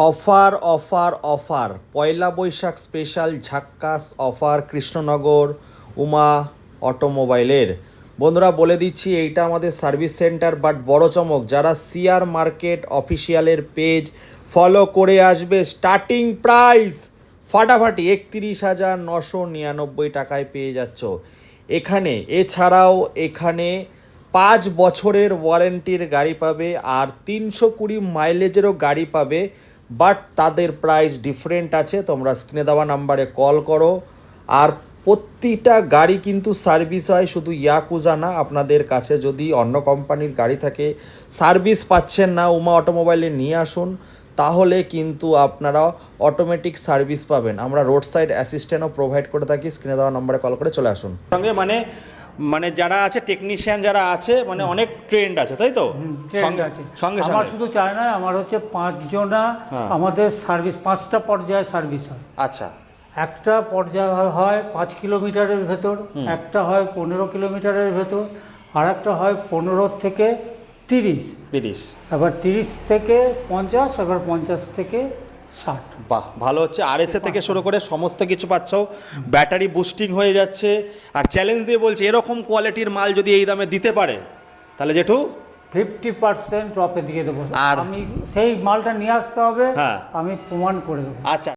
Offer offer offer পয়লা Boishakh special ঝাক্কাস offer Krishnanagar Uma অটোমোবাইলের। বন্ধুরা বলে দিচ্ছি, এইটা আমাদের সার্ভিস সেন্টার, বাট বড় চমক, যারা সিআর মার্কেট অফিসিয়ালের পেজ ফলো করে আসবে, স্টার্টিং প্রাইস ফাটাফাটি 31,999 টাকায় পেয়ে যাচ্ছ এখানে। এছাড়াও এখানে 5 বছরের ওয়ারেন্টির গাড়ি পাবে আর 320 মাইলেজেরও গাড়ি পাবে, বাট তাদের প্রাইস ডিফারেন্ট আছে। তোমরা স্ক্রিনে দেওয়া নাম্বারে কল করো। আর প্রতিটা গাড়ি কিন্তু সার্ভিস হয়, শুধু ইয়াকুজা না। আপনাদের কাছে যদি অন্য কোম্পানির গাড়ি থাকে, সার্ভিস পাচ্ছেন না, উমা অটোমোবাইলে নিয়ে আসুন, তাহলে কিন্তু আপনারা অটোমেটিক সার্ভিস পাবেন। আমরা রোড সাইড অ্যাসিস্ট্যান্টও প্রোভাইড করে থাকি। স্ক্রিনে দেওয়া নাম্বারে কল করে চলে আসুন। সঙ্গে মানে মানে যারা আছে টেকনিশিয়ান যারা আছে, মানে অনেক ট্রেন্ড আছে, তাই তো? সঙ্গে সঙ্গে আমার শুধু চায় না, আমার হচ্ছে 5 জনা আমাদের সার্ভিস 5টা পর্যায়ে সার্ভিস হয়। আচ্ছা, একটা পর্যায় হয় 5 কিলোমিটারের ভেতর, একটা হয় 15 কিলোমিটারের ভেতর, আর একটা হয় 15 থেকে 30, এবার 30 থেকে 50, এবার 50 থেকে 60। বাহ, ভালো হচ্ছে। আরএসএ থেকে শুরু করে সমস্ত কিছু পাচ্ছ, ব্যাটারি বুস্টিং হয়ে যাচ্ছে। আর চ্যালেঞ্জ দিয়ে বলছি, এরকম কোয়ালিটির মাল যদি এই দামে দিতে পারে, তাহলে জেঠু 50% অফে দিয়ে দেবো। আর আমি সেই মালটা নিয়ে আসতে হবে, হ্যাঁ, আমি প্রমাণ করে দেবো। আচ্ছা।